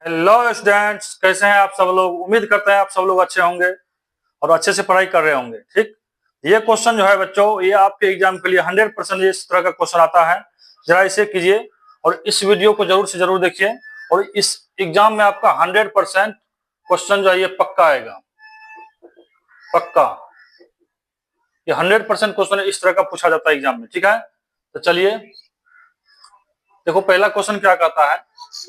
Hello students, कैसे हैं आप सब लोग। उम्मीद करते हैं आप सब लोग अच्छे होंगे और अच्छे से पढ़ाई कर रहे होंगे। ठीक, ये क्वेश्चन जो है बच्चों, ये आपके एग्जाम के लिए 100% इस तरह का क्वेश्चन आता है। जरा इसे कीजिए और इस वीडियो को जरूर से जरूर देखिए और इस एग्जाम में आपका 100% क्वेश्चन जो है ये पक्का आएगा, पक्का। ये 100% क्वेश्चन इस तरह का पूछा जाता है एग्जाम में। ठीक है, तो चलिए देखो, पहला क्वेश्चन क्या कहता है,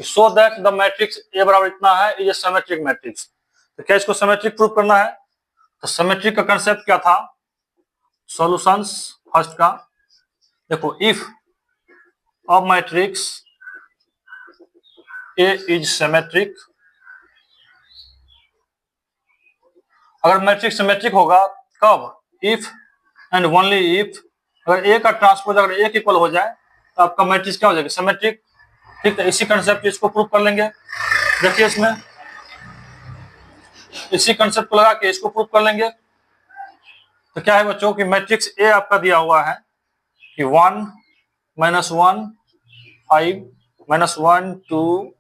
show that the matrix A बराबर इतना है, इज ए सिमेट्रिक मैट्रिक्स। तो क्या इसको सिमेट्रिक प्रूव करना है? तो सिमेट्रिक का कंसेप्ट क्या था? सॉल्यूशंस फर्स्ट का देखो, if a matrix A is symmetric, अगर मैट्रिक्स सिमेट्रिक होगा कब? इफ एंड ओनली इफ, अगर ए का ट्रांसपोज अगर ए इक्वल हो जाए तो आपका मैट्रिक्स क्या हो जाएगा? सिमेट्रिक। ठीक है, इसी कंसेप्ट इसको प्रूव कर लेंगे। देखिए इसमें इसी कंसेप्ट को लगा के इसको प्रूव कर लेंगे। तो क्या है बच्चों कि मैट्रिक्स ए आपका दिया हुआ है कि 1 -1 5 -1 2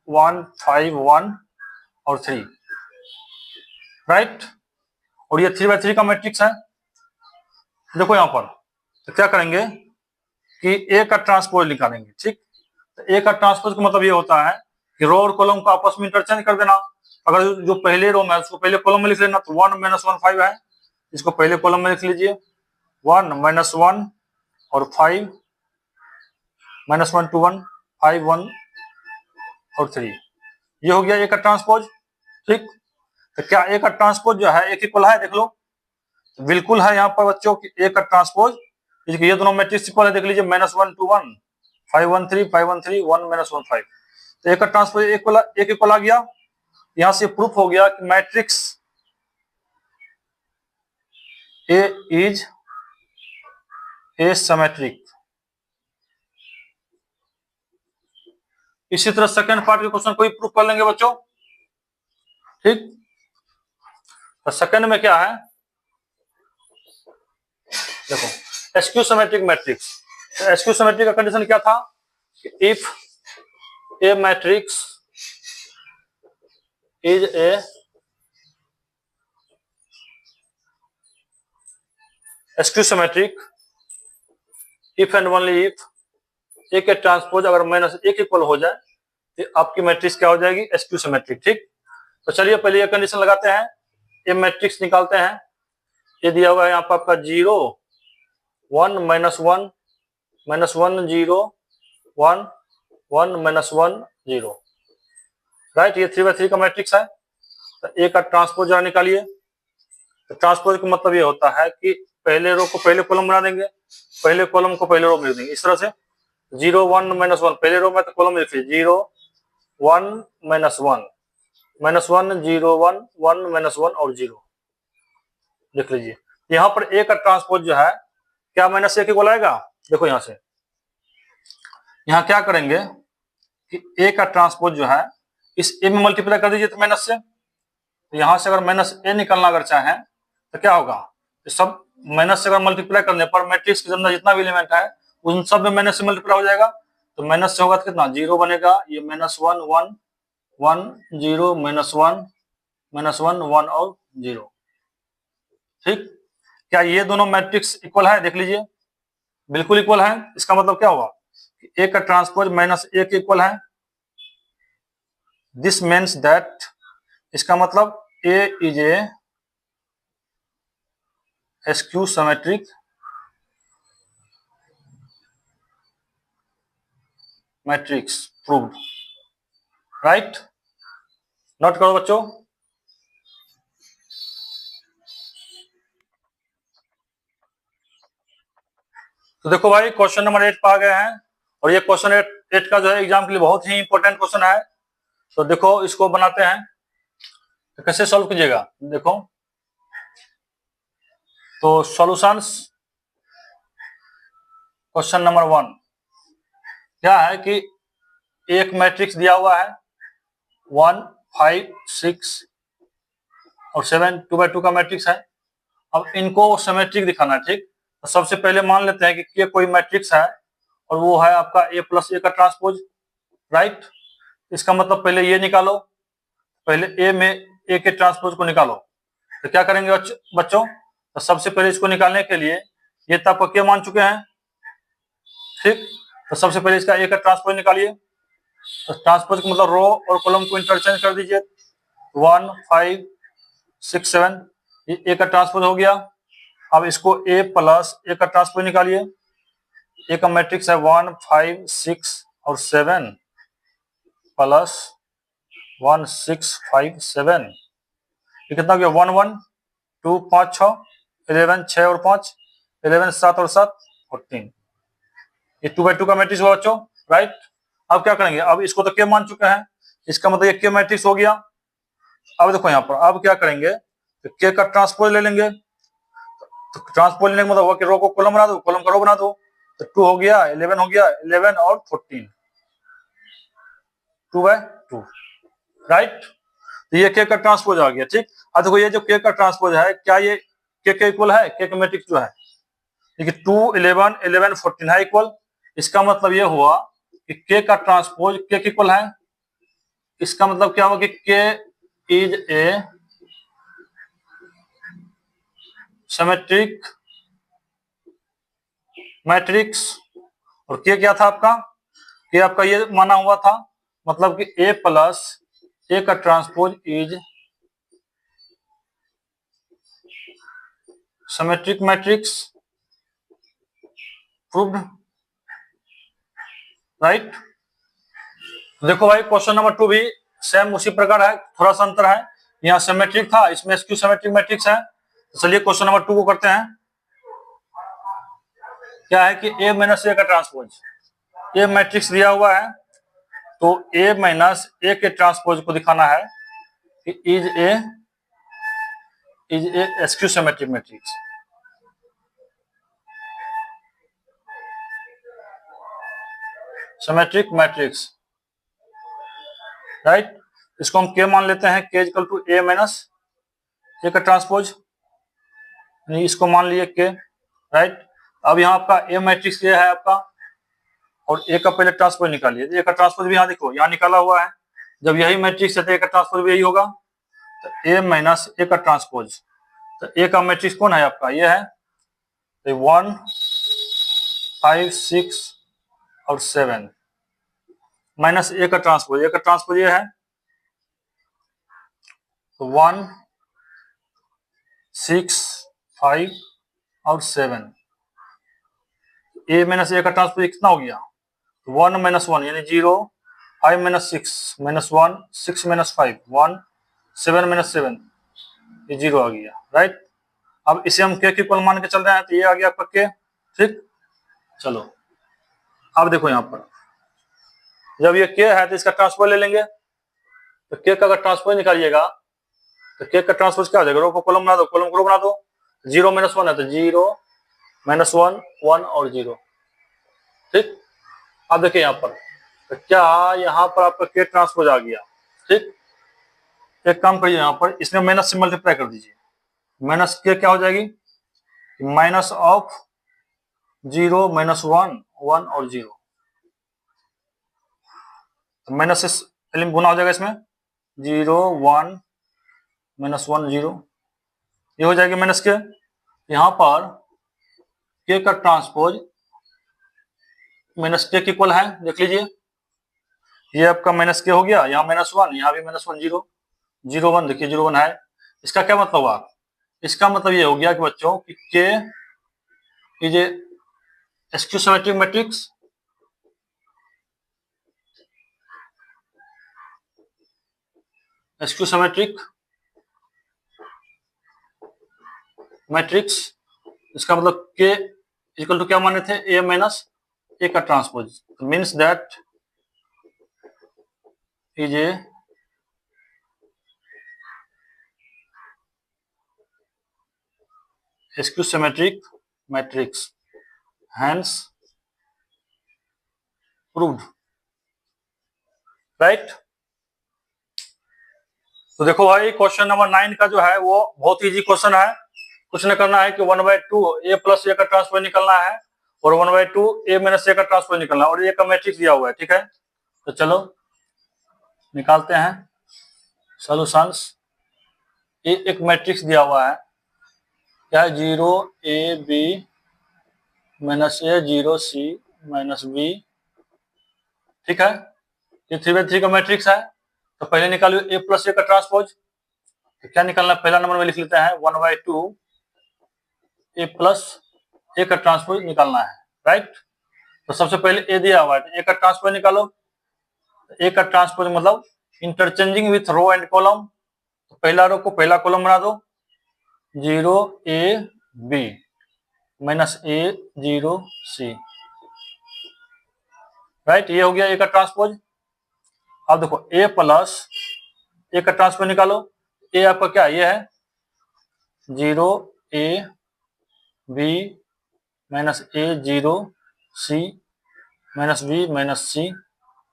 1 5 1 और 3, राइट। और ये 3x3 का मैट्रिक्स है। देखो यहां पर तो क्या करेंगे कि ए का ट्रांसपोज निकालेंगे। ठीक, तो ए का ट्रांसपोज का मतलब ये होता है कि रो और कॉलम को आपस में इंटरचेंज कर देना। अगर जो पहले रो में है उसको पहले कॉलम में लिख लेना, तो 1 -1 5 है, इसको पहले कॉलम में लिख लीजिए। 1 -1 और 5 -1 2 1 5 1 और 3, ये हो गया ए का ट्रांसपोज। ठीक, तो क्या ए का ट्रांसपोज जो है एक इक्वल है? देख लो, तो बिल्कुल है यहाँ पर बच्चों की ए का ट्रांसपोज। ये दोनों मैट्रिक्स इक्वल है, देख लीजिए, -1 2 1 5 1 3 5 1 3 1 -1 5। तो ए का ट्रांसपोज एक इक्वल आ गया। यहां से प्रूफ हो गया कि matrix A is A symmetric. इसी तरह सेकंड पार्ट के क्वेश्चन को भी प्रूफ कर लेंगे बच्चों। ठीक, तो सेकंड में क्या है देखो, skew symmetric matrix. Skew symmetric का कंडीशन क्या था? If A matrix is A skew symmetric if and only if A के ट्रांसपोज अगर -1 इक्वल हो जाए तो आपकी मैट्रिक्स क्या हो जाएगी? SQ symmetric. ठीक, तो चलिए पहले ये कंडीशन लगाते हैं, ये मैट्रिक्स निकालते हैं। ये दिया हुआ है यहाँ पर आपका 0 1 -1 -1 0 1 1 -1 0, राइट। ये 3x3 का मैट्रिक्स है। तो ए का ट्रांसपोज जरा निकालिए। तो ट्रांसपोज का मतलब ये होता है कि पहले रो को पहले कॉलम बना देंगे, पहले कॉलम को पहले रो में लिख देंगे। इस तरह से 0 1 -1 पहले रो में तो कॉलम में लिखिए 0 1 -1 -1 0 1 1 -1 और 0 लिख लीजिए। यहाँ पर ए का ट्रांसपोज जो है क्या -1 इक्वल आएगा? देखो यहां से, यहाँ क्या करेंगे कि ए का ट्रांसपोज जो है इस ए में मल्टीप्लाई कर दीजिए तो माइनस से। तो यहां से अगर -a निकालना अगर चाहें तो क्या होगा? तो सब माइनस से अगर मल्टीप्लाई करने पर मैट्रिक्स के अंदर जितना भी एलिमेंट है उन सब में माइनस से मल्टीप्लाई हो जाएगा। तो माइनस से होगा तो कितना? 0 बनेगा। ये -1 1 1 0 -1 -1 1 और 0। ठीक, क्या ये दोनों मैट्रिक्स इक्वल है? देख लीजिए, बिल्कुल इक्वल है। इसका मतलब क्या हुआ? ए का ट्रांसपोज -1 के इक्वल है। दिस मीन्स दैट, इसका मतलब A is A skew symmetric matrix proved, right. Note करो बच्चों। तो देखो भाई, क्वेश्चन नंबर 8 पर आ गए हैं और ये क्वेश्चन 8 का जो है एग्जाम के लिए बहुत ही इंपॉर्टेंट क्वेश्चन है। तो देखो इसको बनाते हैं, तो कैसे सॉल्व कीजिएगा देखो। तो सॉल्यूशंस क्वेश्चन नंबर 1 क्या है कि एक मैट्रिक्स दिया हुआ है 1 5 6 और 7 2x2 का मैट्रिक्स है। अब इनको सिमेट्रिक दिखाना है। ठीक, तो सबसे पहले मान लेते हैं कि कोई मैट्रिक्स है और वो है आपका a + a का ट्रांसपोज, राइट। इसका मतलब पहले ये निकालो, पहले ए में ए के ट्रांसपोज को निकालो। तो क्या करेंगे बच्चों, तो सबसे पहले इसको निकालने के लिए ये तो आपको क्या मान चुके हैं, ठीक। तो सबसे पहले इसका ए का ट्रांसपोज निकालिए। तो ट्रांसपोज का मतलब रो और कॉलम को इंटरचेंज कर दीजिए। 1 5 6 7 ये ए का ट्रांसपोज हो गया। अब इसको ए प्लस ए का ट्रांसपोज निकालिए। ए का मैट्रिक्स है 1 5 6 और 7 प्लस 1 6 5 7। ये कितना हो गया, 1 1 2 5 6 11 6 और 5 11 7 और 7 14। ये 2 बाई 2 का मैट्रिक्स हुआ बच्चों, राइट। अब क्या करेंगे, अब इसको तो के मान चुके हैं, इसका मतलब ये के मैट्रिक्स हो गया। अब देखो यहाँ पर अब क्या करेंगे, तो के का ट्रांसपोज ले लेंगे। तो ट्रांसपोज लेने का मतलब हुआ कि रो को कॉलम बना दो, कॉलम का रो बना दो। तो 2 हो गया, 11 हो गया, 11 और 14, 2 बाई 2, राइट। तो ये के का ट्रांसपोज आ गया, ठीक। अब देखो ये जो के का ट्रांसपोज है, क्या ये के इक्वल है, के का मैट्रिक्स जो है, देखिए 2 11 11 14 है इक्वल। इसका मतलब ये हुआ कि के का ट्रांसपोज के इक्वल है। इसका मतलब क्या हुआ कि के इज ए सिमेट्रिक मैट्रिक्स। और के क्या था आपका, के आपका ये माना हुआ था, मतलब कि ए प्लस ए का transpose is symmetric matrix, proved, right. देखो भाई क्वेश्चन नंबर 2 भी सेम उसी प्रकार है, थोड़ा सा अंतर है। यहाँ सिमेट्रिक था, इसमें स्क्यू सिमेट्रिक मैट्रिक्स है। तो चलिए क्वेश्चन नंबर 2 को करते हैं। क्या है कि ए माइनस ए का ट्रांसपोज, ए मैट्रिक्स दिया हुआ है, तो ए माइनस ए के ट्रांसपोज को दिखाना है कि is a skew symmetric matrix. Symmetric matrix, right. इसको हम के मान लेते हैं, के equal to A minus A का ट्रांसपोज, इसको मान लिए के, राइट। अब यहाँ आपका ए मैट्रिक्स ये है आपका, और ए का पहले ट्रांसपोज निकालिए। ए का ट्रांसपोज भी यहाँ देखो, यहाँ निकाला हुआ है। जब यही मैट्रिक्स है तो ए का ट्रांसपोज भी यही होगा। तो ए माइनस ए का ट्रांसपोज, तो ए का मैट्रिक्स कौन है आपका, ये है 1 5 6 और 7 माइनस ए का ट्रांसपोज, ए का ट्रांसपोज ये है 1 6 5 और 7। ए माइनस ए का ट्रांसपोज कितना हो गया, 1 माइनस 1 यानी 0, 5 माइनस 6 माइनस 1, 6 माइनस 5 1, 7 माइनस 7 ये 0 आ गया, राइट। अब इसे हम के इक्वल मान के चल रहे हैं, तो ये आ गया आपका के, ठीक। चलो अब देखो यहाँ पर जब ये के है तो इसका ट्रांसपोज ले लेंगे। तो के का अगर ट्रांसपोज निकालिएगा तो के का ट्रांसपोज क्या हो जाएगा, रो को कॉलम बना दो, कॉलम को रो बना दो। 0 माइनस 1 है तो 0 माइनस 1 1 और 0, ठीक। अब देखिए यहाँ पर, तो क्या यहाँ पर आपका के ट्रांसपोज आ गया, ठीक। एक काम करिए, यहाँ पर इसमें माइनस से मल्टीप्लाई कर दीजिए। माइनस के क्या हो जाएगी, माइनस ऑफ 0 माइनस 1 1 और 0, तो माइनस से एलिमेंट गुना हो जाएगा इसमें, 0 1 माइनस 1 0, ये हो जाएगी माइनस के। यहाँ पर के का ट्रांसपोज माइनस के इक्वल है, देख लीजिए। ये आपका माइनस के हो गया, यहाँ माइनस 1, यहाँ भी माइनस 1 0 0 1, देखिए 0 1 है। इसका क्या मतलब हुआ, इसका मतलब ये हो गया कि बच्चों कि के is a skew symmetric matrix, skew symmetric matrix. इसका मतलब के इक्वल टू क्या माने थे, ए माइनस ए का transpose, means that is a skew symmetric matrix, hence proved, right. तो देखो भाई क्वेश्चन नंबर 9 का जो है वो बहुत इजी क्वेश्चन है। कुछ नहीं करना है कि 1/2 ए प्लस ए का ट्रांसपोज निकलना है और 1/2 ए माइनस ए का ट्रांसपोज निकलना है, और ए का मैट्रिक्स दिया हुआ है, ठीक है। तो चलो निकालते हैं सॉल्यूशंस। ये एक मैट्रिक्स दिया हुआ है, क्या है, 0 A B minus A 0 C minus B, ठीक है। ये 3/3 का मैट्रिक्स है। तो पहले निकालिए ए प्लस ए का ट्रांसपोज। तो क्या निकालना है, पहला नंबर में लिख लेते हैं 1/2 ए प्लस ए का ट्रांसपोज निकालना है, राइट। तो सबसे पहले ए दिया हुआ है, तो ए का ट्रांसपोज निकालो। ए का ट्रांसपोज मतलब interchanging with row and column. तो पहला रो को पहला कॉलम बना दो, 0 A B minus A 0 C, right. ये हो गया ए का ट्रांसपोज। अब देखो ए प्लस ए का ट्रांसपोज निकालो। ए आपका क्या, ये है 0 A B minus A 0 C minus B minus C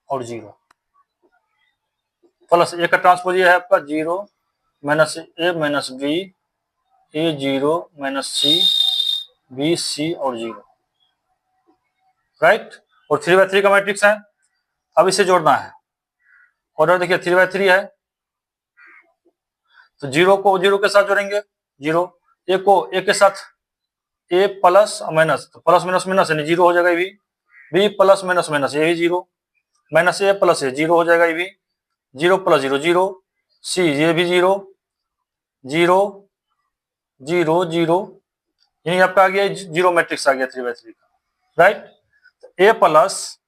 और 0 प्लस ए का ट्रांसपोज ये है आपका 0 minus A minus B A 0 minus C B सी और 0, राइट। और 3/3 का मैट्रिक्स है। अब इसे जोड़ना है। ऑर्डर देखिए 3/3 है, तो 0 को 0 के साथ जोड़ेंगे, 0 ए को ए के साथ, ए प्लस माइनस, तो प्लस माइनस माइनस यानी 0 हो जाएगा ये भी। बी प्लस माइनस माइनस ये भी 0, माइनस ए प्लस ए 0 हो जाएगा ये भी। 0 प्लस 0 0, सी ये भी 0 0 0 0, यानी आपका आ गया 0 मैट्रिक्स आ गया 3/3 का, राइट। ए प्लस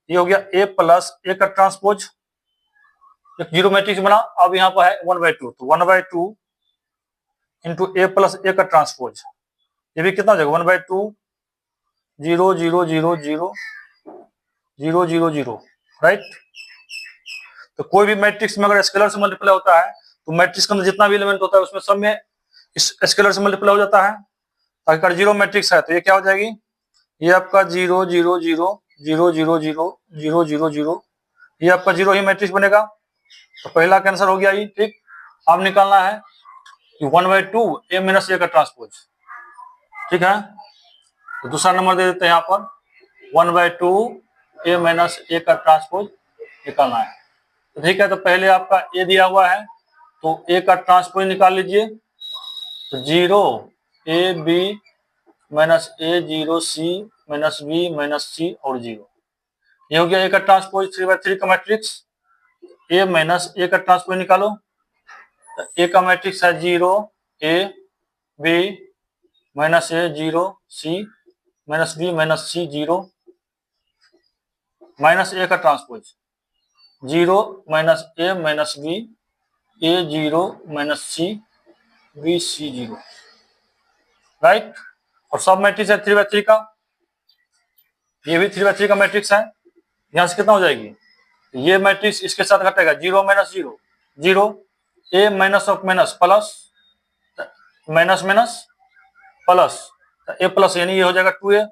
ये हो गया ए प्लस ए का ट्रांसपोज, 0 मैट्रिक्स बना। अब यहाँ पर है 1/2, तो 1/2 इंटू ए प्लस ए का ट्रांसपोज, ये भी कितना हो जाएगा 1/2 0 0 0 0 0 0 0, राइट। तो कोई भी मैट्रिक्स में अगर स्केलर से मल्टीप्लाई होता है तो मैट्रिक्स के अंदर जितना भी एलिमेंट होता है उसमें सब में इस स्केलर से मल्टीप्लाई हो जाता है। अगर 0 मैट्रिक्स है तो ये क्या हो जाएगी, ये आपका 0 0 0 0 0 0 0 0 0, ये आपका 0 ही मैट्रिक्स बनेगा। तो पहला कैंसर हो गया ये, ठीक। अब निकालना है 1/2 ए माइनस ए का ट्रांसपोज, ठीक है। तो दूसरा नंबर दे देते हैं यहाँ पर 1/2 ए माइनस ए का ट्रांसपोज निकालना है। तो ठीक है, तो पहले आपका ए दिया हुआ है तो ए का ट्रांसपोज निकाल लीजिए। तो 0 A B minus A 0 C minus B minus C और 0, ये हो गया ए का ट्रांसपोज 3/3 का मैट्रिक्स। ए माइनस ए का ट्रांसपोज निकालो। तो ए का मैट्रिक्स है 0 A B minus A 0 C minus B minus C 0 minus A का transpose 0 minus A minus B A 0 minus C B C 0, right. और सब मैट्रिक्स है 3/3 का, ये भी 3/3 का मैट्रिक्स है। यहां से कितना हो जाएगी, ये मैट्रिक्स इसके साथ घटेगा 0 minus 0 0, A minus of minus plus minus minus plus A plus, यानी ये हो जाएगा 2a,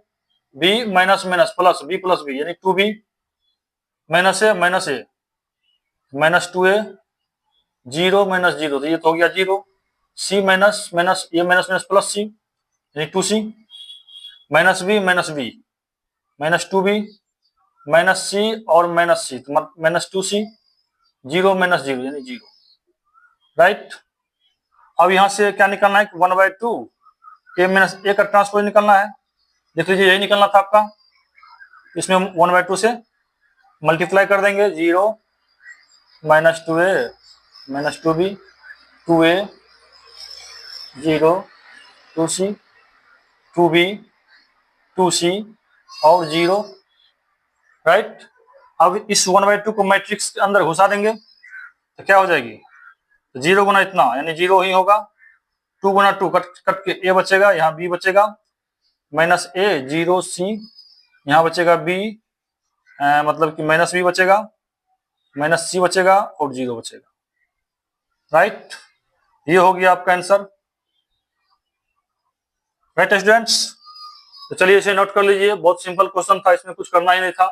B minus minus plus B plus B यानी 2b minus A minus 2a 0 minus 0, तो ये तो हो गया 0, सी माइनस माइनस ये माइनस माइनस प्लस सी यानी 2c minus B minus 2b minus C और माइनस सी, तो माइनस 2c 0 माइनस 0 यानी 0, राइट। अब यहां से क्या निकालना है 1/2 ए माइनस ए का ट्रांसपोज निकालना है। देख लीजिए यही निकालना था आपका, इसमें 1/2 से मल्टीप्लाई कर देंगे, 0 minus 2a minus 2b 2a 0 2c 2b 2c और 0, राइट। अब इस 1/2 को मैट्रिक्स के अंदर घुसा देंगे तो क्या हो जाएगी, 0 गुना इतना यानी 0 ही होगा, 2 गुना 2 कट के ए बचेगा, यहाँ बी बचेगा माइनस ए 0 सी, यहाँ बचेगा बी मतलब कि माइनस बी बचेगा माइनस सी बचेगा और 0 बचेगा, राइट। ये हो गया आपका आंसर, राइट स्टूडेंट्स। तो चलिए इसे नोट कर लीजिए, बहुत सिंपल क्वेश्चन था, इसमें कुछ करना ही नहीं था।